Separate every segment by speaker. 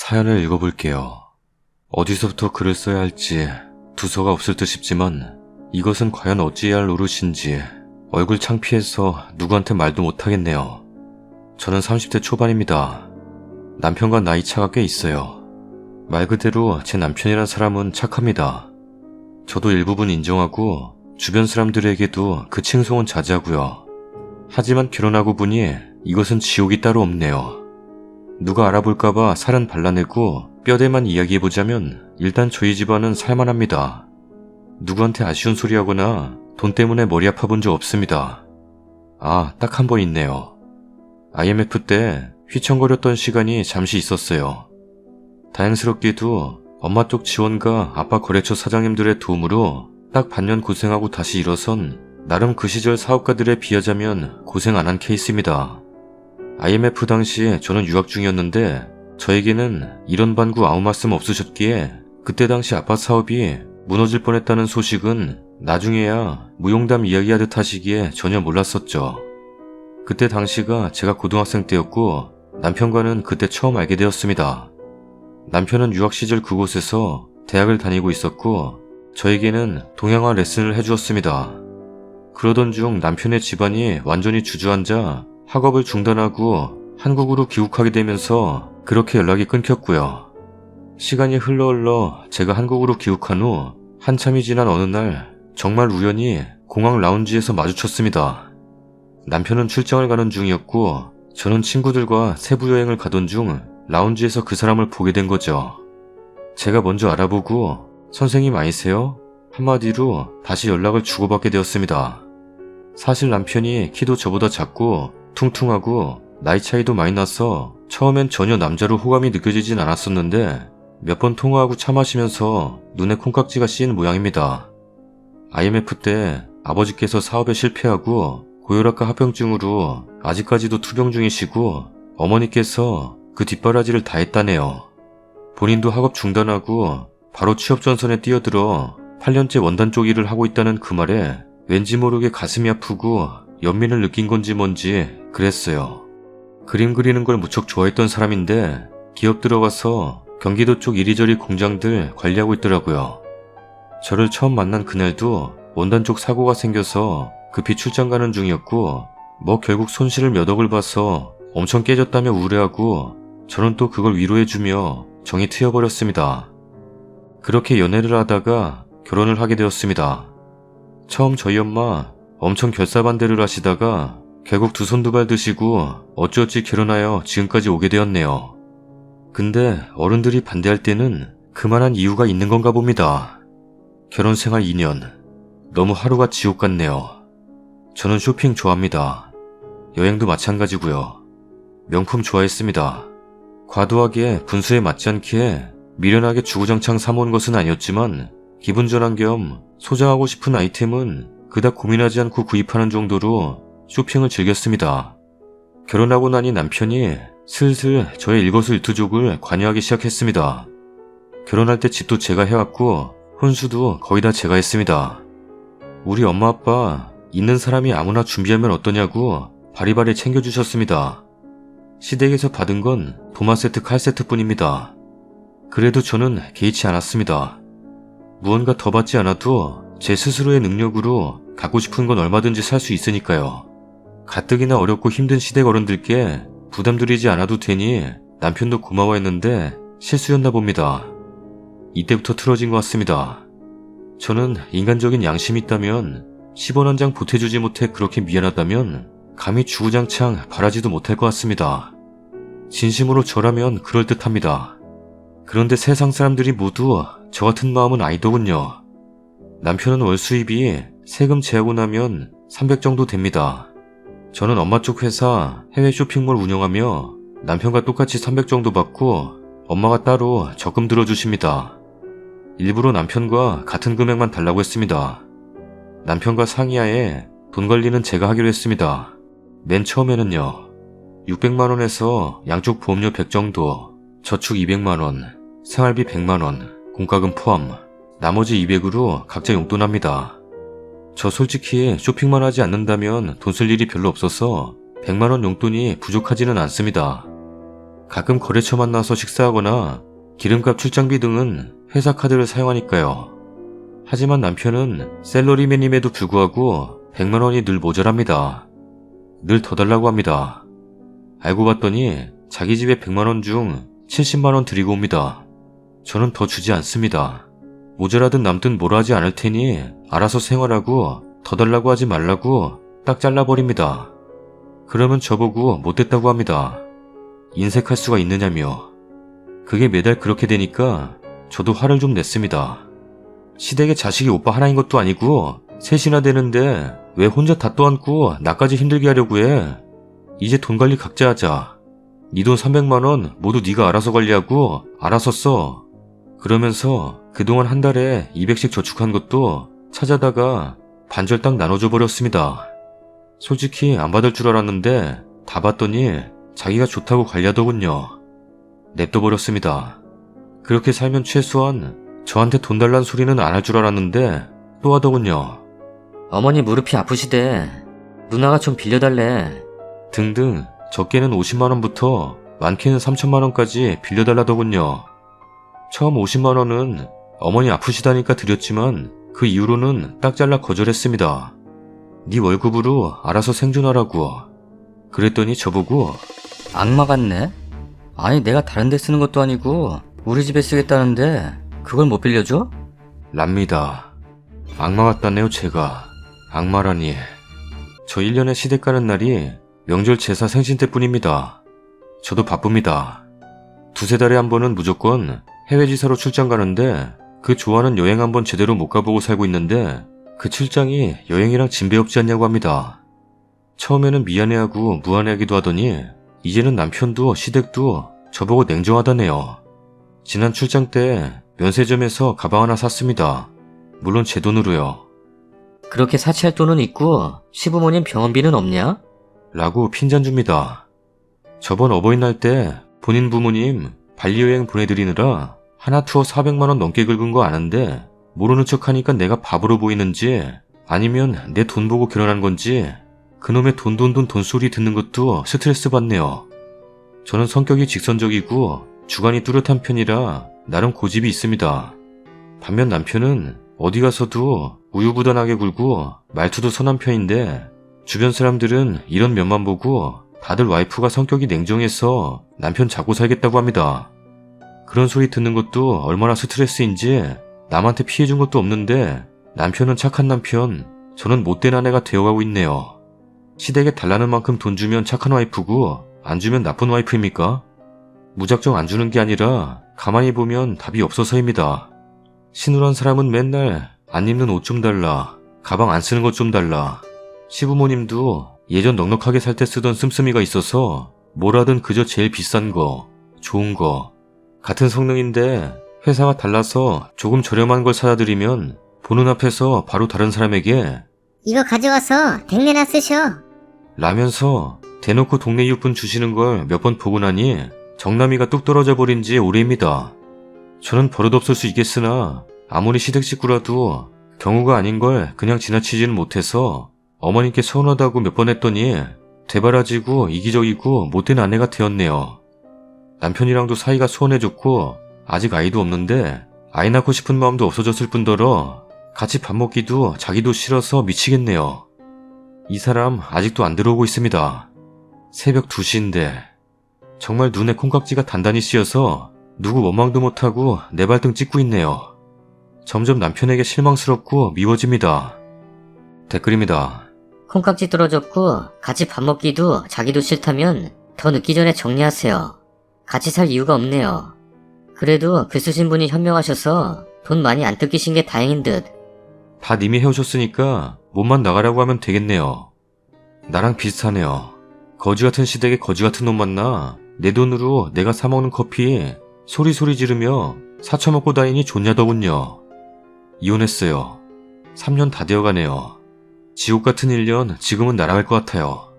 Speaker 1: 사연을 읽어볼게요. 어디서부터 글을 써야 할지 두서가 없을 듯 싶지만 이것은 과연 어찌해야 할 노릇인지 얼굴 창피해서 누구한테 말도 못하겠네요. 저는 30대 초반입니다. 남편과 나이 차가 꽤 있어요. 말 그대로 제 남편이란 사람은 착합니다. 저도 일부분 인정하고 주변 사람들에게도 그 칭송은 자제하고요. 하지만 결혼하고 보니 이것은 지옥이 따로 없네요. 누가 알아볼까봐 살은 발라내고 뼈대만 이야기해보자면 일단 저희 집안은 살만합니다. 누구한테 아쉬운 소리 하거나 돈 때문에 머리 아파본 적 없습니다. 아, 딱 한 번 있네요. IMF 때 휘청거렸던 시간이 잠시 있었어요. 다행스럽게도 엄마 쪽 지원과 아빠 거래처 사장님들의 도움으로 딱 반년 고생하고 다시 일어선 나름 그 시절 사업가들에 비하자면 고생 안 한 케이스입니다. IMF 당시에 저는 유학 중이었는데 저에게는 이런 반구 아무 말씀 없으셨기에 그때 당시 아빠 사업이 무너질 뻔했다는 소식은 나중에야 무용담 이야기하듯 하시기에 전혀 몰랐었죠. 그때 당시가 제가 고등학생 때였고 남편과는 그때 처음 알게 되었습니다. 남편은 유학 시절 그곳에서 대학을 다니고 있었고 저에게는 동양화 레슨을 해주었습니다. 그러던 중 남편의 집안이 완전히 주저앉아 학업을 중단하고 한국으로 귀국하게 되면서 그렇게 연락이 끊겼고요. 시간이 흘러 제가 한국으로 귀국한 후 한참이 지난 어느 날 정말 우연히 공항 라운지에서 마주쳤습니다. 남편은 출장을 가는 중이었고 저는 친구들과 세부 여행을 가던 중 라운지에서 그 사람을 보게 된 거죠. 제가 먼저 알아보고 선생님 아니세요? 한마디로 다시 연락을 주고받게 되었습니다. 사실 남편이 키도 저보다 작고 퉁퉁하고 나이 차이도 많이 나서 처음엔 전혀 남자로 호감이 느껴지진 않았었는데 몇 번 통화하고 차 마시면서 눈에 콩깍지가 씌인 모양입니다. IMF 때 아버지께서 사업에 실패하고 고혈압과 합병증으로 아직까지도 투병 중이시고 어머니께서 그 뒷바라지를 다 했다네요. 본인도 학업 중단하고 바로 취업 전선에 뛰어들어 8년째 원단 쪽 일을 하고 있다는 그 말에 왠지 모르게 가슴이 아프고 연민을 느낀 건지 뭔지 그랬어요. 그림 그리는 걸 무척 좋아했던 사람인데 기업 들어가서 경기도 쪽 이리저리 공장들 관리하고 있더라고요. 저를 처음 만난 그날도 원단 쪽 사고가 생겨서 급히 출장 가는 중이었고 결국 손실을 몇 억을 봐서 엄청 깨졌다며 우울해하고 저는 또 그걸 위로해주며 정이 트여버렸습니다. 그렇게 연애를 하다가 결혼을 하게 되었습니다. 처음 저희 엄마 엄청 결사반대를 하시다가 결국 두 손 두 발 드시고 어찌어찌 결혼하여 지금까지 오게 되었네요. 근데 어른들이 반대할 때는 그만한 이유가 있는 건가 봅니다. 결혼생활 2년. 너무 하루가 지옥 같네요. 저는 쇼핑 좋아합니다. 여행도 마찬가지고요. 명품 좋아했습니다. 과도하게 분수에 맞지 않기에 미련하게 주구장창 사모은 것은 아니었지만 기분 전환 겸 소장하고 싶은 아이템은 그닥 고민하지 않고 구입하는 정도로 쇼핑을 즐겼습니다. 결혼하고 나니 남편이 슬슬 저의 일거수일투족을 관여하기 시작했습니다. 결혼할 때 집도 제가 해왔고 혼수도 거의 다 제가 했습니다. 우리 엄마 아빠 있는 사람이 아무나 준비하면 어떠냐고 바리바리 챙겨주셨습니다. 시댁에서 받은 건 도마 세트, 칼 세트뿐입니다. 그래도 저는 개의치 않았습니다. 무언가 더 받지 않아도 제 스스로의 능력으로 갖고 싶은 건 얼마든지 살 수 있으니까요. 가뜩이나 어렵고 힘든 시댁 어른들께 부담드리지 않아도 되니 남편도 고마워했는데 실수였나 봅니다. 이때부터 틀어진 것 같습니다. 저는 인간적인 양심이 있다면 10원 한 장 보태주지 못해 그렇게 미안하다면 감히 주구장창 바라지도 못할 것 같습니다. 진심으로 저라면 그럴듯합니다. 그런데 세상 사람들이 모두 저 같은 마음은 아니더군요. 남편은 월 수입이 세금 제하고 나면 300 정도 됩니다. 저는 엄마 쪽 회사 해외 쇼핑몰 운영하며 남편과 똑같이 300 정도 받고 엄마가 따로 적금 들어주십니다. 일부러 남편과 같은 금액만 달라고 했습니다. 남편과 상의하에 돈 관리는 제가 하기로 했습니다. 맨 처음에는요. 600만원에서 양쪽 보험료 100 정도, 저축 200만원, 생활비 100만원, 공과금 포함, 나머지 200으로 각자 용돈합니다. 저 솔직히 쇼핑만 하지 않는다면 돈 쓸 일이 별로 없어서 100만원 용돈이 부족하지는 않습니다. 가끔 거래처 만나서 식사하거나 기름값 출장비 등은 회사 카드를 사용하니까요. 하지만 남편은 셀러리맨임에도 불구하고 100만 원이 늘 모자랍니다. 늘 더 달라고 합니다. 알고 봤더니 자기 집에 100만 원 중 70만 원 드리고 옵니다. 저는 더 주지 않습니다. 모자라든 남든 뭐라 하지 않을 테니 알아서 생활하고 더 달라고 하지 말라고 딱 잘라버립니다. 그러면 저보고 못됐다고 합니다. 인색할 수가 있느냐며. 그게 매달 그렇게 되니까 저도 화를 좀 냈습니다. 시댁에 자식이 오빠 하나인 것도 아니고 셋이나 되는데 왜 혼자 다 떠안고 나까지 힘들게 하려고 해. 이제 돈 관리 각자 하자. 네 돈 300만 원 모두 네가 알아서 관리하고 알아서 써. 그러면서 그동안 한 달에 200씩 저축한 것도 찾아다가 반절 딱 나눠줘 버렸습니다. 솔직히 안 받을 줄 알았는데 다 받더니 자기가 좋다고 관리하더군요. 냅둬 버렸습니다. 그렇게 살면 최소한 저한테 돈 달란 소리는 안 할 줄 알았는데 또 하더군요.
Speaker 2: 어머니 무릎이 아프시대. 누나가 좀 빌려달래.
Speaker 1: 등등 적게는 50만 원부터 많게는 3천만 원까지 빌려달라더군요. 처음 50만 원은 어머니 아프시다니까 드렸지만 그 이후로는 딱 잘라 거절했습니다. 네 월급으로 알아서 생존하라고. 그랬더니 저보고
Speaker 2: 악마 같네? 아니 내가 다른 데 쓰는 것도 아니고 우리 집에 쓰겠다는데 그걸 못 빌려줘?
Speaker 1: 랍니다. 악마 같다네요 제가. 악마라니. 저 1년에 시댁 가는 날이 명절 제사 생신 때뿐입니다. 저도 바쁩니다. 두세 달에 한 번은 무조건 해외 지사로 출장 가는데 그 좋아하는 여행 한 번 제대로 못 가보고 살고 있는데 그 출장이 여행이랑 진배 없지 않냐고 합니다. 처음에는 미안해하고 무안해하기도 하더니 이제는 남편도 시댁도 저보고 냉정하다네요. 지난 출장 때 면세점에서 가방 하나 샀습니다. 물론 제 돈으로요.
Speaker 2: 그렇게 사치할 돈은 있고 시부모님 병원비는 없냐?
Speaker 1: 라고 핀잔 줍니다. 저번 어버이날 때 본인 부모님 발리여행 보내드리느라 하나 투어 400만 원 넘게 긁은 거 아는데 모르는 척 하니까 내가 바보로 보이는지 아니면 내 돈 보고 결혼한 건지 그놈의 돈 소리 듣는 것도 스트레스 받네요. 저는 성격이 직선적이고 주관이 뚜렷한 편이라 나름 고집이 있습니다. 반면 남편은 어디 가서도 우유부단하게 굴고 말투도 선한 편인데 주변 사람들은 이런 면만 보고 다들 와이프가 성격이 냉정해서 남편 잡고 살겠다고 합니다. 그런 소리 듣는 것도 얼마나 스트레스인지 남한테 피해준 것도 없는데 남편은 착한 남편, 저는 못된 아내가 되어가고 있네요. 시댁에 달라는 만큼 돈 주면 착한 와이프고 안 주면 나쁜 와이프입니까? 무작정 안 주는 게 아니라 가만히 보면 답이 없어서입니다. 신우란 사람은 맨날 안 입는 옷 좀 달라, 가방 안 쓰는 것 좀 달라. 시부모님도 예전 넉넉하게 살 때 쓰던 씀씀이가 있어서 뭐라든 그저 제일 비싼 거, 좋은 거. 같은 성능인데 회사가 달라서 조금 저렴한 걸 사다 드리면 보는 앞에서 바로 다른 사람에게
Speaker 3: 이거 가져와서 댕내나 쓰셔.
Speaker 1: 라면서 대놓고 동네 이웃분 주시는 걸 몇 번 보고 나니 정남이가 뚝 떨어져 버린 지 오래입니다. 저는 버릇없을 수 있겠으나 아무리 시댁 식구라도 경우가 아닌 걸 그냥 지나치지는 못해서 어머님께 서운하다고 몇 번 했더니 대바라지고 이기적이고 못된 아내가 되었네요. 남편이랑도 사이가 소원해졌고 아직 아이도 없는데 아이 낳고 싶은 마음도 없어졌을 뿐더러 같이 밥 먹기도 자기도 싫어서 미치겠네요. 이 사람 아직도 안 들어오고 있습니다. 새벽 2시인데 정말 눈에 콩깍지가 단단히 씌어서 누구 원망도 못하고 내 발등 찍고 있네요. 점점 남편에게 실망스럽고 미워집니다. 댓글입니다.
Speaker 3: 콩깍지 떨어졌고 같이 밥 먹기도 자기도 싫다면 더 늦기 전에 정리하세요. 같이 살 이유가 없네요. 그래도 글 쓰신 분이 현명하셔서 돈 많이 안 뜯기신 게 다행인 듯.
Speaker 1: 다 님이 해오셨으니까 몸만 나가라고 하면 되겠네요. 나랑 비슷하네요. 거지 같은 시댁에 거지 같은 놈 만나 내 돈으로 내가 사먹는 커피 소리소리 지르며 사쳐먹고 다니니 좋냐더군요. 이혼했어요. 3년 다 되어가네요. 지옥 같은 1년 지금은 날아갈 것 같아요.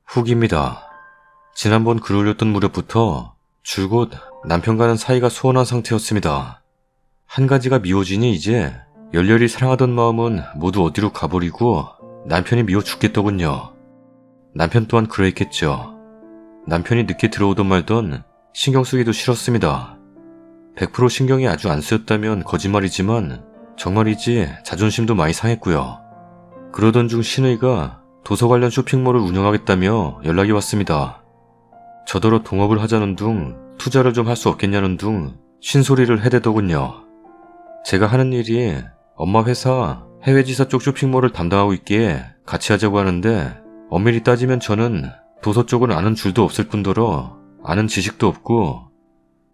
Speaker 1: 후기입니다. 지난번 글 올렸던 무렵부터 줄곧 남편과는 사이가 소원한 상태였습니다. 한 가지가 미워지니 이제 열렬히 사랑하던 마음은 모두 어디로 가버리고 남편이 미워 죽겠더군요. 남편 또한 그러했겠죠. 남편이 늦게 들어오던 말던 신경 쓰기도 싫었습니다. 100% 신경이 아주 안 쓰였다면 거짓말이지만 정말이지 자존심도 많이 상했고요. 그러던 중 신우이가 도서 관련 쇼핑몰을 운영하겠다며 연락이 왔습니다. 저더러 동업을 하자는 둥 투자를 좀 할 수 없겠냐는 둥 쉰소리를 해대더군요. 제가 하는 일이 엄마 회사 해외지사 쪽 쇼핑몰을 담당하고 있기에 같이 하자고 하는데 엄밀히 따지면 저는 도서 쪽은 아는 줄도 없을 뿐더러 아는 지식도 없고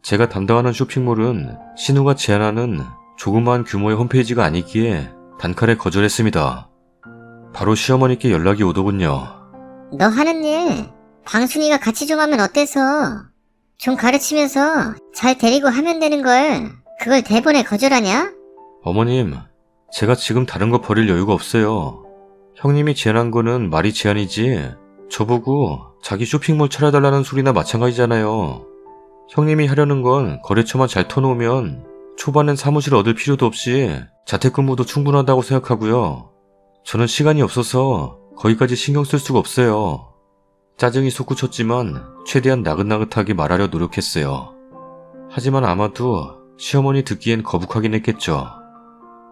Speaker 1: 제가 담당하는 쇼핑몰은 신우가 제안하는 조그마한 규모의 홈페이지가 아니기에 단칼에 거절했습니다. 바로 시어머니께 연락이 오더군요.
Speaker 4: 너 하는 일 방순이가 같이 좀 하면 어때서? 좀 가르치면서 잘 데리고 하면 되는 걸 그걸 대본에 거절하냐?
Speaker 1: 어머님, 제가 지금 다른 거 버릴 여유가 없어요. 형님이 제안한 거는 말이 제안이지 저보고 자기 쇼핑몰 차려달라는 소리나 마찬가지잖아요. 형님이 하려는 건 거래처만 잘 터놓으면 초반엔 사무실 얻을 필요도 없이 자택근무도 충분하다고 생각하고요. 저는 시간이 없어서 거기까지 신경 쓸 수가 없어요. 짜증이 솟구쳤지만 최대한 나긋나긋하게 말하려 노력했어요. 하지만 아마도 시어머니 듣기엔 거북하긴 했겠죠.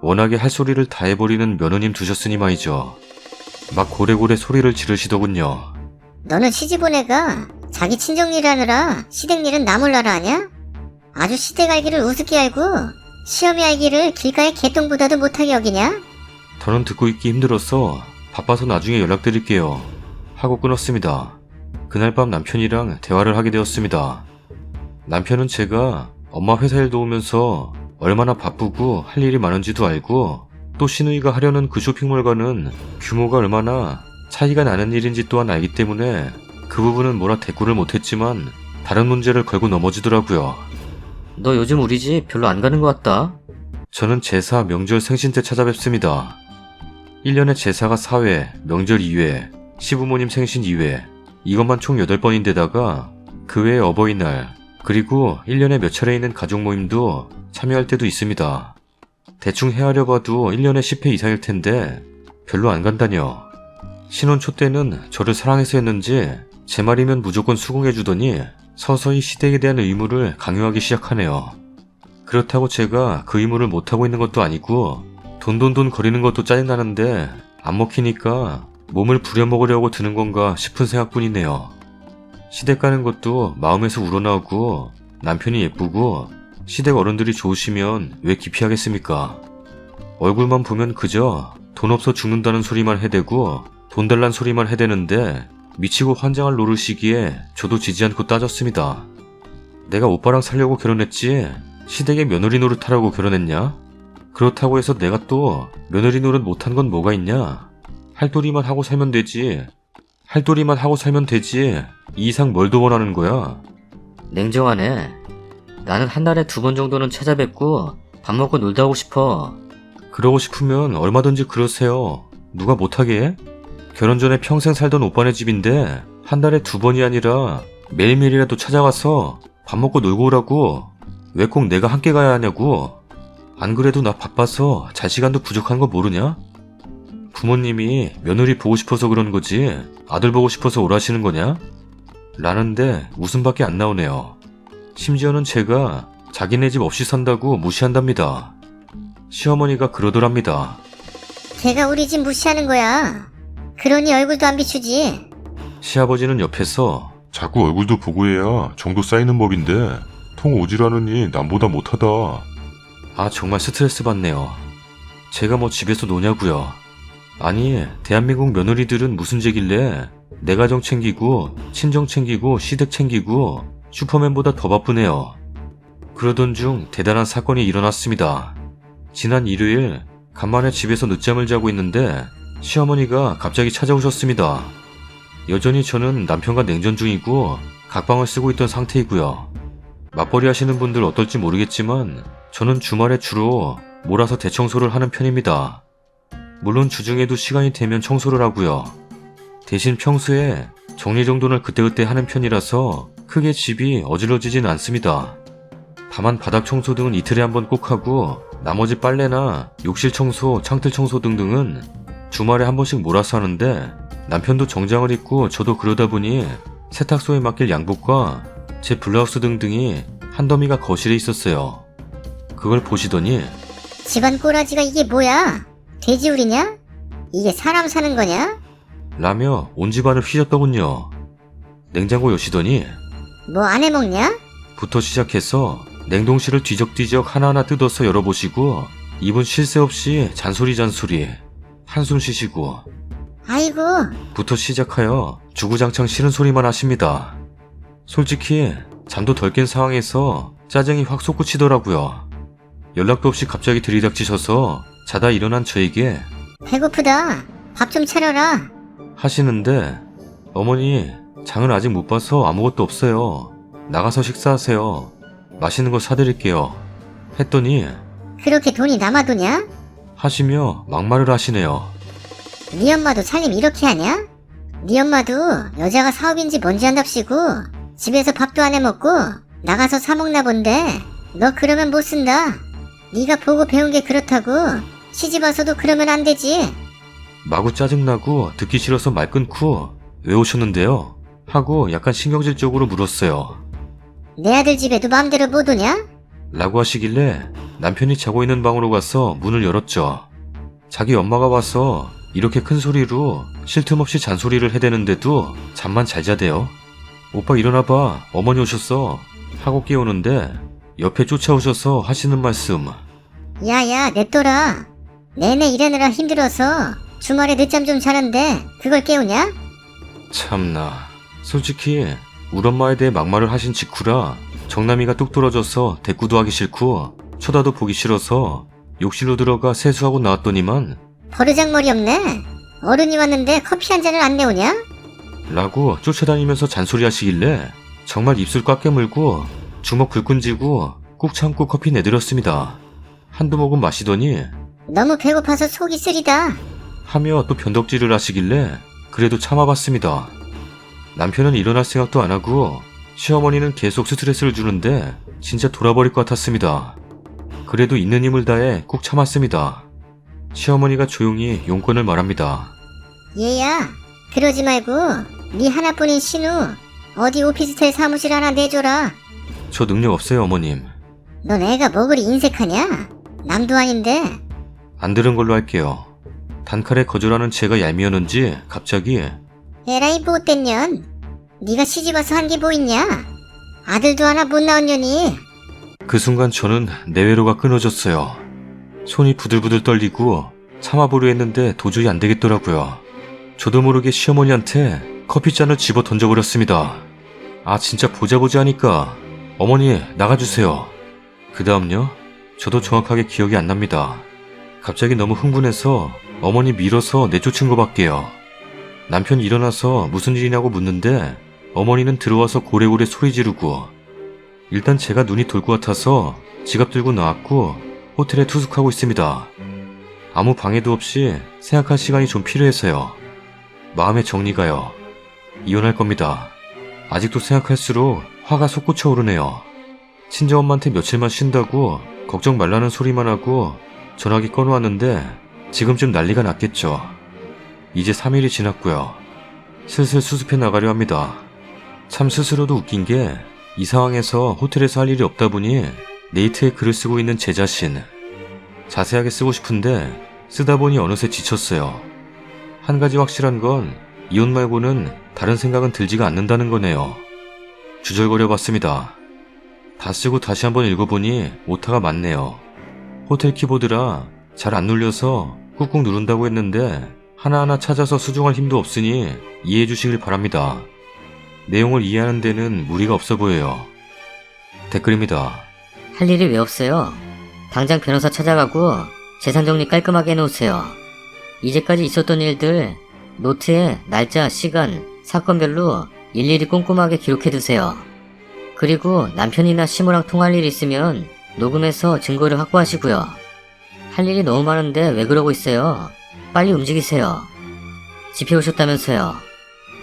Speaker 1: 워낙에 할 소리를 다 해버리는 며느님 두셨으니 말이죠. 막 고래고래 소리를 지르시더군요.
Speaker 4: 너는 시집 온 애가 자기 친정일 하느라 시댁일은 나 몰라라 하냐? 아주 시댁 알기를 우습게 알고 시어미 알기를 길가의 개똥보다도 못하게 여기냐?
Speaker 1: 더는 듣고 있기 힘들어서 바빠서 나중에 연락드릴게요 하고 끊었습니다. 그날 밤 남편이랑 대화를 하게 되었습니다. 남편은 제가 엄마 회사 일 도우면서 얼마나 바쁘고 할 일이 많은지도 알고 또 신우이가 하려는 그 쇼핑몰과는 규모가 얼마나 차이가 나는 일인지 또한 알기 때문에 그 부분은 뭐라 대꾸를 못했지만 다른 문제를 걸고 넘어지더라고요.
Speaker 2: 너 요즘 우리 집 별로 안 가는 것 같다.
Speaker 1: 저는 제사, 명절, 생신 때 찾아뵙습니다. 1년에 제사가 4회, 명절 2회, 시부모님 생신 2회, 이것만 총 8번인데다가 그 외에 어버이날, 그리고 1년에 몇 차례 있는 가족 모임도 참여할 때도 있습니다. 대충 헤아려 봐도 1년에 10회 이상일 텐데 별로 안 간다뇨. 신혼 초 때는 저를 사랑해서 했는지 제 말이면 무조건 수긍해주더니 서서히 시댁에 대한 의무를 강요하기 시작하네요. 그렇다고 제가 그 의무를 못하고 있는 것도 아니고 돈돈돈 거리는 것도 짜증나는데 안 먹히니까 몸을 부려먹으려고 드는 건가 싶은 생각뿐이네요. 시댁 가는 것도 마음에서 우러나오고 남편이 예쁘고 시댁 어른들이 좋으시면 왜 기피하겠습니까? 얼굴만 보면 그저 돈 없어 죽는다는 소리만 해대고 돈 달란 소리만 해대는데 미치고 환장할 노릇이기에 저도 지지 않고 따졌습니다. 내가 오빠랑 살려고 결혼했지 시댁의 며느리 노릇하라고 결혼했냐? 그렇다고 해서 내가 또 며느리 노릇 못한 건 뭐가 있냐? 할도리만 하고 살면 되지. 할도리만 하고 살면 되지. 이 이상 뭘 더 원하는 거야?
Speaker 2: 냉정하네. 나는 한 달에 2번 정도는 찾아뵙고 밥 먹고 놀다 오고 싶어.
Speaker 1: 그러고 싶으면 얼마든지 그러세요. 누가 못하게 해? 결혼 전에 평생 살던 오빠네 집인데 한 달에 2번이 아니라 매일매일이라도 찾아가서 밥 먹고 놀고 오라고. 왜 꼭 내가 함께 가야 하냐고. 안 그래도 나 바빠서 잘 시간도 부족한 거 모르냐? 부모님이 며느리 보고 싶어서 그런 거지 아들 보고 싶어서 오라시는 거냐? 라는데 웃음밖에 안 나오네요. 심지어는 제가 자기네 집 없이 산다고 무시한답니다. 시어머니가 그러더랍니다.
Speaker 4: 걔가 우리 집 무시하는 거야. 그러니 얼굴도 안 비추지.
Speaker 1: 시아버지는 옆에서
Speaker 5: 자꾸 얼굴도 보고 해야 정도 쌓이는 법인데 통 오지라느니 남보다 못하다.
Speaker 1: 아 정말 스트레스 받네요. 제가 뭐 집에서 노냐고요. 아니 대한민국 며느리들은 무슨 죄길래 내 가정 챙기고 친정 챙기고 시댁 챙기고 슈퍼맨보다 더 바쁘네요. 그러던 중 대단한 사건이 일어났습니다. 지난 일요일 간만에 집에서 늦잠을 자고 있는데 시어머니가 갑자기 찾아오셨습니다. 여전히 저는 남편과 냉전 중이고 각방을 쓰고 있던 상태이고요. 맞벌이 하시는 분들 어떨지 모르겠지만 저는 주말에 주로 몰아서 대청소를 하는 편입니다. 물론 주중에도 시간이 되면 청소를 하고요. 대신 평소에 정리정돈을 그때그때 하는 편이라서 크게 집이 어질러지진 않습니다. 다만 바닥 청소 등은 이틀에 한 번 꼭 하고 나머지 빨래나 욕실 청소, 창틀 청소 등등은 주말에 한 번씩 몰아서 하는데 남편도 정장을 입고 저도 그러다 보니 세탁소에 맡길 양복과 제 블라우스 등등이 한 더미가 거실에 있었어요. 그걸 보시더니
Speaker 4: 집안 꼬라지가 이게 뭐야? 돼지우리냐? 이게 사람 사는 거냐?
Speaker 1: 라며 온 집안을 휘젓더군요. 냉장고 여시더니
Speaker 4: 뭐 안 해먹냐?
Speaker 1: 부터 시작해서 냉동실을 뒤적뒤적 하나하나 뜯어서 열어보시고 입은 쉴 새 없이 잔소리 한숨 쉬시고
Speaker 4: 아이고,
Speaker 1: 부터 시작하여 주구장창 싫은 소리만 하십니다. 솔직히 잠도 덜 깬 상황에서 짜증이 확 솟구치더라고요. 연락도 없이 갑자기 들이닥치셔서 자다 일어난 저에게
Speaker 4: 배고프다. 밥 좀 차려라.
Speaker 1: 하시는데 어머니 장을 아직 못 봐서 아무것도 없어요. 나가서 식사하세요. 맛있는 거 사드릴게요. 했더니
Speaker 4: 그렇게 돈이 남아도냐?
Speaker 1: 하시며 막말을 하시네요.
Speaker 4: 네 엄마도 살림 이렇게 하냐? 네 엄마도 여자가 사업인지 뭔지 한답시고 집에서 밥도 안 해먹고 나가서 사 먹나 본데 너 그러면 못 쓴다. 네가 보고 배운 게 그렇다고 시집 와서도 그러면 안 되지.
Speaker 1: 마구 짜증나고 듣기 싫어서 말 끊고 왜 오셨는데요? 하고 약간 신경질적으로 물었어요.
Speaker 4: 내 아들 집에도 마음대로 못 오냐?
Speaker 1: 라고 하시길래 남편이 자고 있는 방으로 가서 문을 열었죠. 자기 엄마가 와서 이렇게 큰 소리로 쉴 틈 없이 잔소리를 해대는데도 잠만 잘 자대요. 오빠 일어나봐, 어머니 오셨어 하고 깨우는데 옆에 쫓아오셔서 하시는 말씀.
Speaker 4: 야야 냅둬라. 내내 일하느라 힘들어서 주말에 늦잠 좀 자는데 그걸 깨우냐?
Speaker 1: 참나. 솔직히 우리 엄마에 대해 막말을 하신 직후라 정남이가 뚝 떨어져서 대꾸도 하기 싫고 쳐다도 보기 싫어서 욕실로 들어가 세수하고 나왔더니만
Speaker 4: 버르장머리 없네. 어른이 왔는데 커피 한 잔을 안 내오냐?
Speaker 1: 라고 쫓아다니면서 잔소리 하시길래 정말 입술 꽉 깨물고 주먹 불끈 쥐고 꾹 참고 커피 내드렸습니다. 한두 모금 마시더니
Speaker 4: 너무 배고파서 속이 쓰리다.
Speaker 1: 하며 또 변덕질을 하시길래 그래도 참아봤습니다. 남편은 일어날 생각도 안 하고 시어머니는 계속 스트레스를 주는데 진짜 돌아버릴 것 같았습니다. 그래도 있는 힘을 다해 꾹 참았습니다. 시어머니가 조용히 용건을 말합니다.
Speaker 4: 얘야 그러지 말고 네 하나뿐인 신우 어디 오피스텔 사무실 하나 내줘라.
Speaker 1: 저 능력 없어요, 어머님.
Speaker 4: 넌 애가 뭐 그리 인색하냐? 남도 아닌데.
Speaker 1: 안 들은 걸로 할게요. 단칼에 거절하는 제가 얄미웠는지 갑자기
Speaker 4: 에라이 못된 년. 네가 시집와서 한 게 뭐 있냐? 아들도 하나 못 낳은 년이.
Speaker 1: 그 순간 저는 내외로가 끊어졌어요. 손이 부들부들 떨리고 참아보려 했는데 도저히 안 되겠더라고요. 저도 모르게 시어머니한테 커피잔을 집어 던져버렸습니다. 아 진짜 보자 하니까 어머니 나가주세요. 그 다음요? 저도 정확하게 기억이 안 납니다. 갑자기 너무 흥분해서 어머니 밀어서 내쫓은 거 밖에요. 남편이 일어나서 무슨 일이냐고 묻는데 어머니는 들어와서 고래고래 소리 지르고 일단 제가 눈이 돌 것 같아서 지갑 들고 나왔고 호텔에 투숙하고 있습니다. 아무 방해도 없이 생각할 시간이 좀 필요해서요. 마음의 정리가요. 이혼할 겁니다. 아직도 생각할수록 화가 솟구쳐 오르네요. 친정엄마한테 며칠만 쉰다고 걱정 말라는 소리만 하고 전화기 꺼놓았는데 지금쯤 난리가 났겠죠. 이제 3일이 지났고요. 슬슬 수습해 나가려 합니다. 참 스스로도 웃긴 게 이 상황에서 호텔에서 할 일이 없다 보니 네이트에 글을 쓰고 있는 제 자신. 자세하게 쓰고 싶은데 쓰다 보니 어느새 지쳤어요. 한 가지 확실한 건 이혼 말고는 다른 생각은 들지가 않는다는 거네요. 주절거려 봤습니다. 다 쓰고 다시 한번 읽어보니 오타가 많네요. 호텔 키보드라 잘 안 눌려서 꾹꾹 누른다고 했는데 하나하나 찾아서 수정할 힘도 없으니 이해해 주시길 바랍니다. 내용을 이해하는 데는 무리가 없어 보여요. 댓글입니다.
Speaker 3: 할 일이 왜 없어요? 당장 변호사 찾아가고 재산 정리 깔끔하게 해놓으세요. 이제까지 있었던 일들 노트에 날짜, 시간, 사건별로 일일이 꼼꼼하게 기록해두세요. 그리고 남편이나 시모랑 통할 일 있으면 녹음해서 증거를 확보하시고요. 할 일이 너무 많은데 왜 그러고 있어요? 빨리 움직이세요. 집에 오셨다면서요.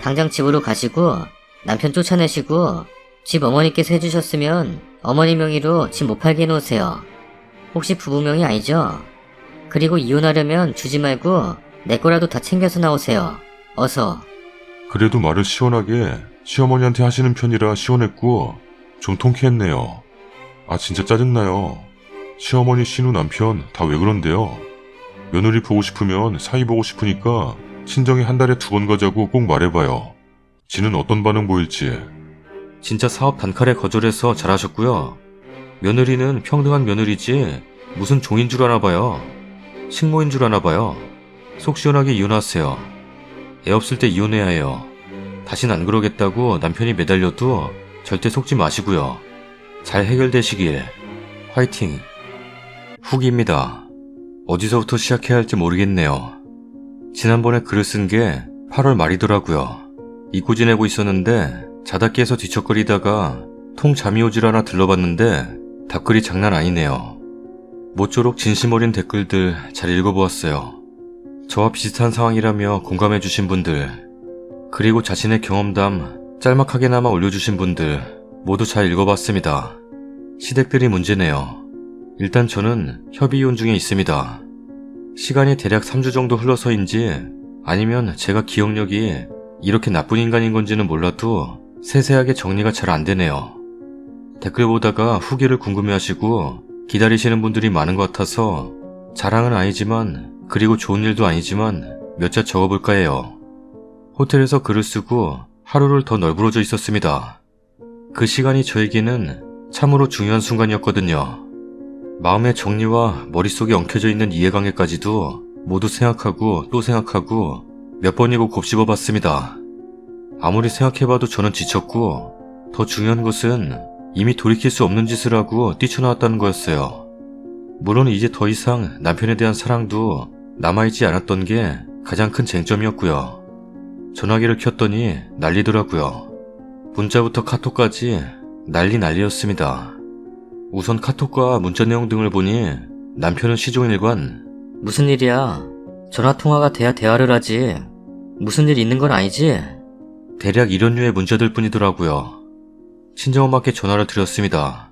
Speaker 3: 당장 집으로 가시고 남편 쫓아내시고 집 어머니께서 해주셨으면 어머니 명의로 집 못 팔게 해놓으세요. 혹시 부부명의 아니죠? 그리고 이혼하려면 주지 말고 내 거라도 다 챙겨서 나오세요. 어서.
Speaker 5: 그래도 말을 시원하게 시어머니한테 하시는 편이라 시원했고 좀 통쾌했네요. 아 진짜 짜증나요. 시어머니 신우 남편 다 왜 그런데요? 며느리 보고 싶으면 사위 보고 싶으니까 친정에 한 달에 2번 가자고 꼭 말해봐요. 지는 어떤 반응 보일지.
Speaker 1: 진짜 사업 단칼에 거절해서 잘하셨고요. 며느리는 평등한 며느리지 무슨 종인 줄 아나 봐요. 식모인 줄 아나 봐요. 속 시원하게 이혼하세요. 애 없을 때 이혼해야 해요. 다신 안 그러겠다고 남편이 매달려도 절대 속지 마시고요. 잘 해결되시길. 화이팅. 후기입니다. 어디서부터 시작해야 할지 모르겠네요. 지난번에 글을 쓴 게 8월 말이더라고요. 잊고 지내고 있었는데 자다 깨서 뒤척거리다가 통 잠이 오질 않아 들러봤는데 답글이 장난 아니네요. 모쪼록 진심 어린 댓글들 잘 읽어보았어요. 저와 비슷한 상황이라며 공감해주신 분들, 그리고 자신의 경험담 짤막하게나마 올려주신 분들 모두 잘 읽어봤습니다. 시댁들이 문제네요. 일단 저는 협의이혼 중에 있습니다. 시간이 대략 3주 정도 흘러서인지 아니면 제가 기억력이 이렇게 나쁜 인간인 건지는 몰라도 세세하게 정리가 잘 안 되네요. 댓글 보다가 후기를 궁금해하시고 기다리시는 분들이 많은 것 같아서 자랑은 아니지만 그리고 좋은 일도 아니지만 몇 자 적어볼까 해요. 호텔에서 글을 쓰고 하루를 더 널브러져 있었습니다. 그 시간이 저에게는 참으로 중요한 순간이었거든요. 마음의 정리와 머릿속에 엉켜져 있는 이해관계까지도 모두 생각하고 또 생각하고 몇 번이고 곱씹어 봤습니다. 아무리 생각해봐도 저는 지쳤고 더 중요한 것은 이미 돌이킬 수 없는 짓을 하고 뛰쳐나왔다는 거였어요. 물론 이제 더 이상 남편에 대한 사랑도 남아있지 않았던 게 가장 큰 쟁점이었고요. 전화기를 켰더니 난리더라고요. 문자부터 카톡까지 난리였습니다. 우선 카톡과 문자 내용 등을 보니 남편은 시종일관
Speaker 2: 무슨 일이야? 전화통화가 돼야 대화를 하지. 무슨 일 있는 건 아니지?
Speaker 1: 대략 이런 류의 문자들 뿐이더라고요. 친정엄마께 전화를 드렸습니다.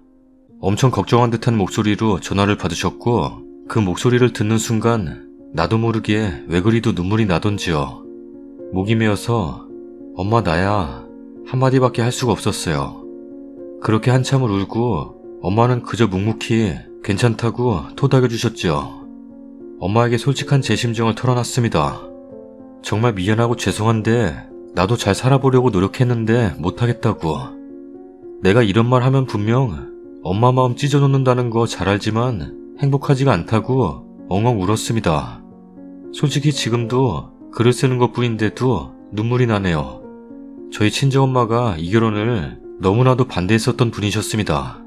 Speaker 1: 엄청 걱정한 듯한 목소리로 전화를 받으셨고 그 목소리를 듣는 순간 나도 모르게 왜 그리도 눈물이 나던지요. 목이 메어서 엄마 나야 한마디밖에 할 수가 없었어요. 그렇게 한참을 울고 엄마는 그저 묵묵히 괜찮다고 토닥여주셨지요. 엄마에게 솔직한 제 심정을 털어놨습니다. 정말 미안하고 죄송한데 나도 잘 살아보려고 노력했는데 못하겠다고. 내가 이런 말 하면 분명 엄마 마음 찢어놓는다는 거 잘 알지만 행복하지가 않다고 엉엉 울었습니다. 솔직히 지금도 글을 쓰는 것뿐인데도 눈물이 나네요. 저희 친정엄마가 이 결혼을 너무나도 반대했었던 분이셨습니다.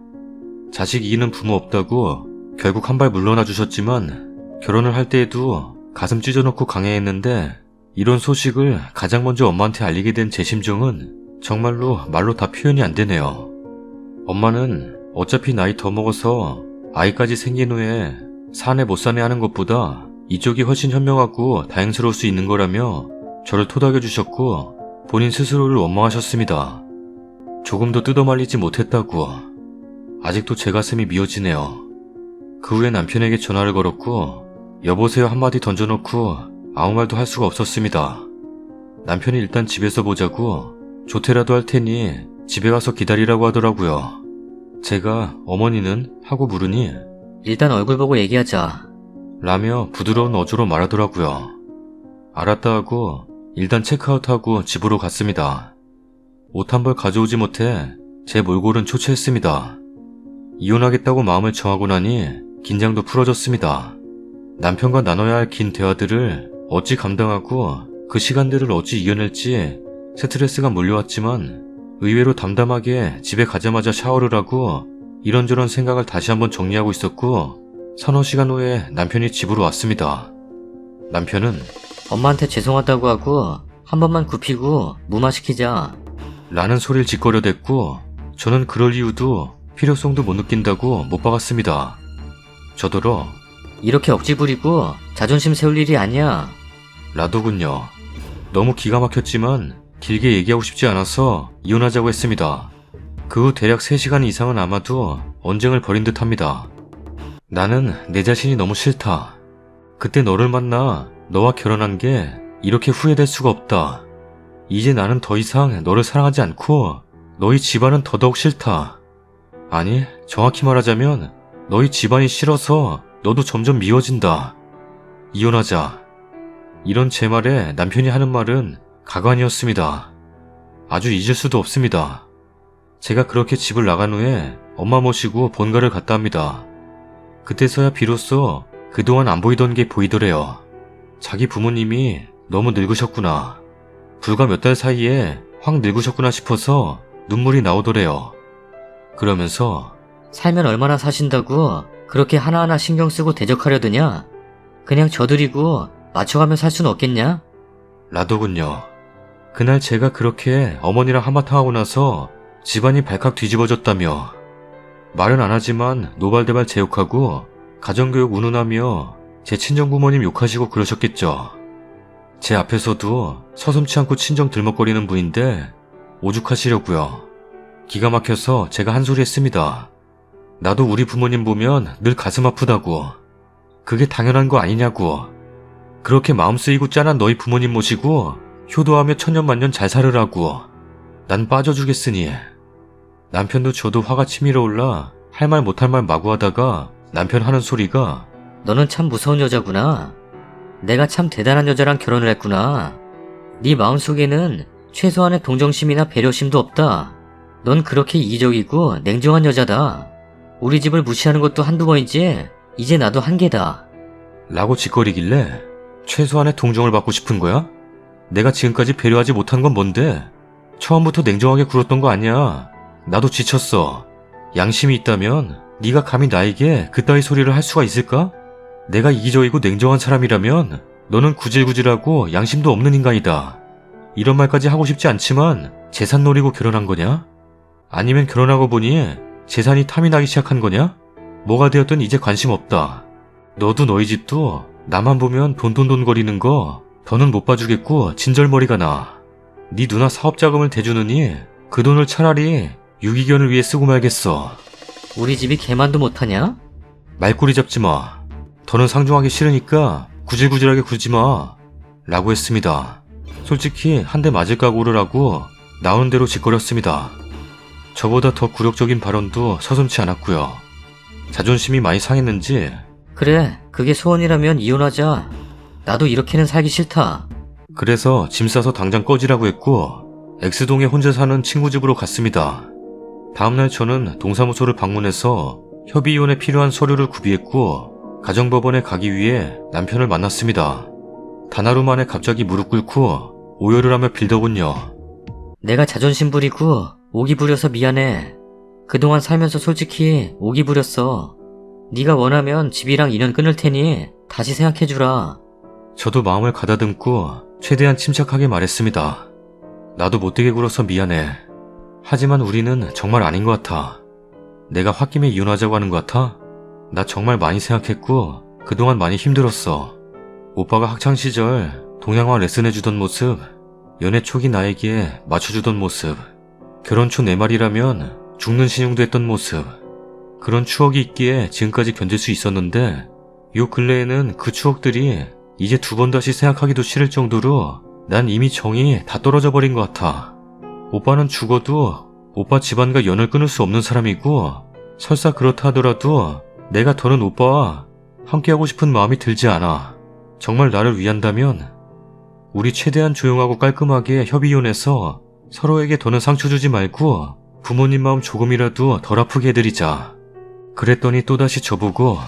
Speaker 1: 자식 이기는 부모 없다고 결국 한 발 물러나 주셨지만 결혼을 할 때에도 가슴 찢어놓고 강해했는데 이런 소식을 가장 먼저 엄마한테 알리게 된 제 심정은 정말로 말로 다 표현이 안 되네요. 엄마는 어차피 나이 더 먹어서 아이까지 생긴 후에 사내 못 사내 하는 것보다 이쪽이 훨씬 현명하고 다행스러울 수 있는 거라며 저를 토닥여 주셨고 본인 스스로를 원망하셨습니다. 조금도 뜯어말리지 못했다고. 아직도 제 가슴이 미어지네요. 그 후에 남편에게 전화를 걸었고 여보세요 한마디 던져놓고 아무 말도 할 수가 없었습니다. 남편이 일단 집에서 보자고 조퇴라도 할 테니 집에 가서 기다리라고 하더라고요. 제가 어머니는 하고 물으니
Speaker 2: 일단 얼굴 보고 얘기하자.
Speaker 1: 라며 부드러운 어조로 말하더라고요. 알았다 하고 일단 체크아웃하고 집으로 갔습니다. 옷 한 벌 가져오지 못해 제 몰골은 초췌했습니다. 이혼하겠다고 마음을 정하고 나니 긴장도 풀어졌습니다. 남편과 나눠야 할 긴 대화들을 어찌 감당하고 그 시간들을 어찌 이겨낼지 스트레스가 몰려왔지만 의외로 담담하게 집에 가자마자 샤워를 하고 이런저런 생각을 다시 한번 정리하고 있었고 서너 시간 후에 남편이 집으로 왔습니다. 남편은
Speaker 2: 엄마한테 죄송하다고 하고 한 번만 굽히고 무마시키자.
Speaker 1: 라는 소리를 짓거려댔고 저는 그럴 이유도 필요성도 못 느낀다고 못 박았습니다. 저더러
Speaker 2: 이렇게 억지 부리고 자존심 세울 일이 아니야.
Speaker 1: 라더군요. 너무 기가 막혔지만 길게 얘기하고 싶지 않아서 이혼하자고 했습니다. 그 후 대략 3시간 이상은 아마도 언쟁을 벌인 듯 합니다. 나는 내 자신이 너무 싫다. 그때 너를 만나 너와 결혼한 게 이렇게 후회될 수가 없다. 이제 나는 더 이상 너를 사랑하지 않고 너희 집안은 더더욱 싫다. 아니, 정확히 말하자면 너희 집안이 싫어서 너도 점점 미워진다. 이혼하자. 이런 제 말에 남편이 하는 말은 가관이었습니다. 아주 잊을 수도 없습니다. 제가 그렇게 집을 나간 후에 엄마 모시고 본가를 갔다 합니다. 그때서야 비로소 그동안 안 보이던 게 보이더래요. 자기 부모님이 너무 늙으셨구나. 불과 몇 달 사이에 확 늙으셨구나 싶어서 눈물이 나오더래요. 그러면서
Speaker 2: 살면 얼마나 사신다고 그렇게 하나하나 신경 쓰고 대적하려드냐? 그냥 져드리고 맞춰가며 살 순 없겠냐?
Speaker 1: 라더군요. 그날 제가 그렇게 어머니랑 한바탕 하고 나서 집안이 발칵 뒤집어졌다며 말은 안 하지만 노발대발 제 욕하고 가정교육 운운하며 제 친정부모님 욕하시고 그러셨겠죠. 제 앞에서도 서슴치 않고 친정 들먹거리는 분인데 오죽하시려고요. 기가 막혀서 제가 한 소리 했습니다. 나도 우리 부모님 보면 늘 가슴 아프다고. 그게 당연한 거 아니냐고. 그렇게 마음 쓰이고 짠한 너희 부모님 모시고 효도하며 천년만년 잘 살으라고. 난 빠져주겠으니. 남편도 저도 화가 치밀어 올라 할 말 못할 말 마구 하다가 남편 하는 소리가
Speaker 2: 너는 참 무서운 여자구나. 내가 참 대단한 여자랑 결혼을 했구나. 네 마음속에는 최소한의 동정심이나 배려심도 없다. 넌 그렇게 이기적이고 냉정한 여자다. 우리 집을 무시하는 것도 한두 번이지 이제 나도 한계다.
Speaker 1: 라고 짓거리길래 최소한의 동정을 받고 싶은 거야? 내가 지금까지 배려하지 못한 건 뭔데? 처음부터 냉정하게 굴었던 거 아니야. 나도 지쳤어. 양심이 있다면 네가 감히 나에게 그따위 소리를 할 수가 있을까? 내가 이기적이고 냉정한 사람이라면 너는 구질구질하고 양심도 없는 인간이다. 이런 말까지 하고 싶지 않지만 재산 노리고 결혼한 거냐? 아니면 결혼하고 보니 재산이 탐이 나기 시작한 거냐? 뭐가 되었든 이제 관심 없다. 너도 너희 집도 나만 보면 돈돈돈거리는 거 더는 못 봐주겠고 진절머리가 나. 네 누나 사업자금을 대주느니 그 돈을 차라리 유기견을 위해 쓰고 말겠어.
Speaker 2: 우리 집이 개만도 못하냐?
Speaker 1: 말꼬리 잡지 마. 더는 상종하기 싫으니까 구질구질하게 굴지 마. 라고 했습니다. 솔직히 한 대 맞을 각오를 하고 나오는 대로 짓거렸습니다. 저보다 더 굴욕적인 발언도 서슴지 않았고요. 자존심이 많이 상했는지
Speaker 2: 그래, 그게 소원이라면 이혼하자. 나도 이렇게는 살기 싫다.
Speaker 1: 그래서 짐 싸서 당장 꺼지라고 했고 X동에 혼자 사는 친구 집으로 갔습니다. 다음날 저는 동사무소를 방문해서 협의이혼에 필요한 서류를 구비했고 가정법원에 가기 위해 남편을 만났습니다. 단 하루 만에 갑자기 무릎 꿇고 오열을 하며 빌더군요.
Speaker 2: 내가 자존심 부리고 오기 부려서 미안해. 그동안 살면서 솔직히 오기 부렸어. 네가 원하면 집이랑 인연 끊을 테니 다시 생각해주라.
Speaker 1: 저도 마음을 가다듬고 최대한 침착하게 말했습니다. 나도 못되게 굴어서 미안해. 하지만 우리는 정말 아닌 것 같아. 내가 홧김에 이혼하자고 하는 것 같아? 나 정말 많이 생각했고 그동안 많이 힘들었어. 오빠가 학창시절 동양화 레슨해주던 모습, 연애 초기 나에게 맞춰주던 모습, 결혼 초 내 말이라면 죽는 신용도 했던 모습, 그런 추억이 있기에 지금까지 견딜 수 있었는데 요 근래에는 그 추억들이 이제 두 번 다시 생각하기도 싫을 정도로 난 이미 정이 다 떨어져 버린 것 같아. 오빠는 죽어도 오빠 집안과 연을 끊을 수 없는 사람이고 설사 그렇다 하더라도 내가 더는 오빠와 함께하고 싶은 마음이 들지 않아. 정말 나를 위한다면 우리 최대한 조용하고 깔끔하게 협의이혼해서 서로에게 더는 상처 주지 말고 부모님 마음 조금이라도 덜 아프게 해드리자. 그랬더니 또다시 저보고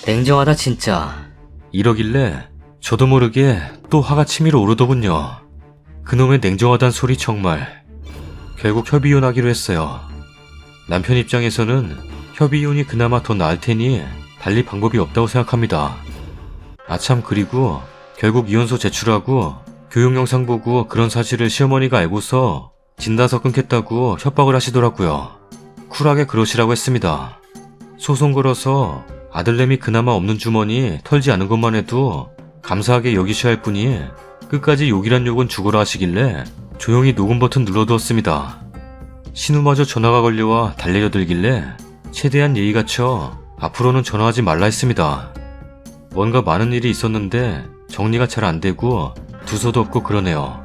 Speaker 2: 냉정하다 진짜.
Speaker 1: 이러길래 저도 모르게 또 화가 치밀어 오르더군요. 그놈의 냉정하단 소리 정말. 결국 협의이혼하기로 했어요. 남편 입장에서는 협의이혼이 그나마 더 나을 테니 달리 방법이 없다고 생각합니다. 아참, 그리고 결국 이혼서 제출하고 교육 영상 보고 그런 사실을 시어머니가 알고서 진단서 끊겠다고 협박을 하시더라고요. 쿨하게 그러시라고 했습니다. 소송 걸어서 아들내미 그나마 없는 주머니 털지 않은 것만 해도 감사하게 여기셔야 할 뿐이 끝까지 욕이란 욕은 죽어라 하시길래 조용히 녹음 버튼 눌러두었습니다. 신우마저 전화가 걸려와 달래려들길래 최대한 예의 갖춰 앞으로는 전화하지 말라 했습니다. 뭔가 많은 일이 있었는데 정리가 잘 안되고 두서도 없고 그러네요.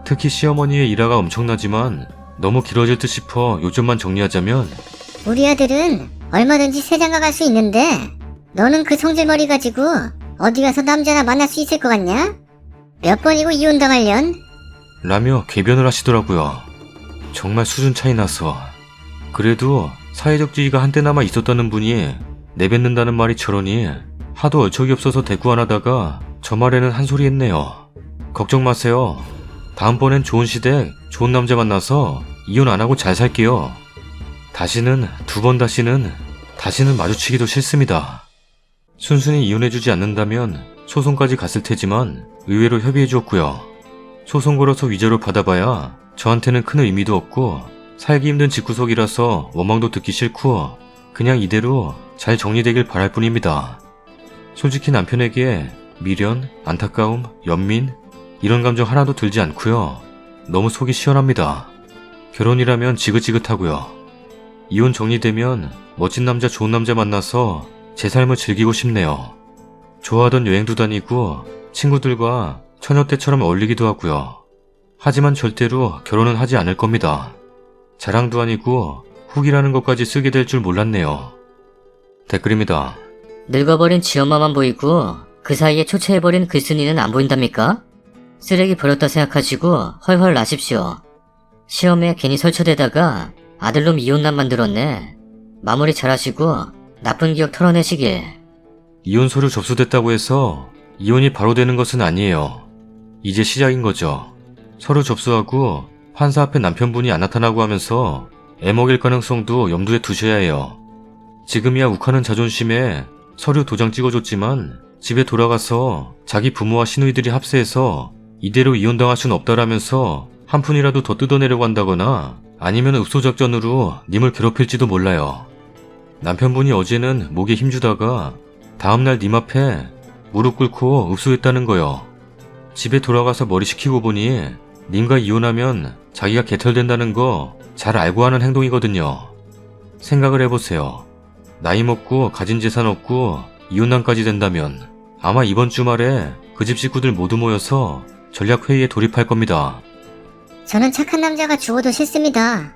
Speaker 1: 특히 시어머니의 일화가 엄청나지만 너무 길어질 듯 싶어 요점만 정리하자면
Speaker 4: 우리 아들은 얼마든지 세장가 갈 수 있는데 너는 그 성질머리 가지고 어디 가서 남자나 만날 수 있을 것 같냐? 몇 번이고 이혼당할련?
Speaker 1: 라며 궤변을 하시더라고요. 정말 수준 차이 나서. 그래도 사회적 지위가 한때나마 있었다는 분이 내뱉는다는 말이 저러니 하도 얼척이 없어서 대꾸 안 하다가 저 말에는 한 소리 했네요. 걱정 마세요. 다음번엔 좋은 시댁, 좋은 남자 만나서 이혼 안 하고 잘 살게요. 다시는 다시는 마주치기도 싫습니다. 순순히 이혼해주지 않는다면 소송까지 갔을 테지만 의외로 협의해 주었고요. 소송 걸어서 위자료 받아봐야 저한테는 큰 의미도 없고 살기 힘든 집구석이라서 원망도 듣기 싫고 그냥 이대로 잘 정리되길 바랄 뿐입니다. 솔직히 남편에게 미련, 안타까움, 연민 이런 감정 하나도 들지 않고요. 너무 속이 시원합니다. 결혼이라면 지긋지긋하고요. 이혼 정리되면 멋진 남자 좋은 남자 만나서 제 삶을 즐기고 싶네요. 좋아하던 여행도 다니고 친구들과 처녀 때처럼 어울리기도 하고요. 하지만 절대로 결혼은 하지 않을 겁니다. 자랑도 아니고 후기라는 것까지 쓰게 될 줄 몰랐네요. 댓글입니다.
Speaker 3: 늙어버린 지엄마만 보이고 그 사이에 초췌해버린 글쓴이는 안 보인답니까? 쓰레기 버렸다 생각하시고 헐헐 나십시오. 시험에 괜히 설쳐대다가 아들놈 이혼남 만들었네. 마무리 잘하시고 나쁜 기억 털어내시길.
Speaker 1: 이혼 서류 접수됐다고 해서 이혼이 바로 되는 것은 아니에요. 이제 시작인 거죠. 서류 접수하고 판사 앞에 남편분이 안 나타나고 하면서 애먹일 가능성도 염두에 두셔야 해요. 지금이야 욱하는 자존심에 서류 도장 찍어줬지만 집에 돌아가서 자기 부모와 시누이들이 합세해서 이대로 이혼당할 순 없다라면서 한 푼이라도 더 뜯어내려고 한다거나 아니면 읍소작전으로 님을 괴롭힐지도 몰라요. 남편분이 어제는 목에 힘주다가 다음날 님 앞에 무릎 꿇고 읍소했다는 거요. 집에 돌아가서 머리 식히고 보니 님과 이혼하면 자기가 개털된다는 거 잘 알고 하는 행동이거든요. 생각을 해보세요. 나이 먹고 가진 재산 없고 이혼난까지 된다면 아마 이번 주말에 그 집 식구들 모두 모여서 전략회의에 돌입할 겁니다.
Speaker 4: 저는 착한 남자가 죽어도 싫습니다.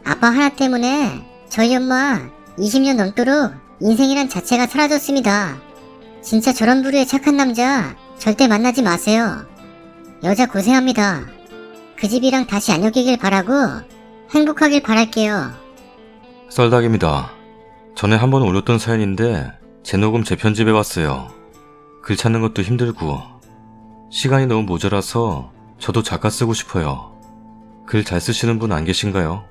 Speaker 4: 아빠 하나 때문에 저희 엄마 20년 넘도록 인생이란 자체가 사라졌습니다. 진짜 저런 부류의 착한 남자 절대 만나지 마세요. 여자 고생합니다. 그 집이랑 다시 안 엮이길 바라고 행복하길 바랄게요.
Speaker 1: 썰닭입니다. 전에 한번 올렸던 사연인데 재녹음 재편집해봤어요. 글 찾는 것도 힘들고 시간이 너무 모자라서 저도 작가 쓰고 싶어요. 글 잘 쓰시는 분 안 계신가요?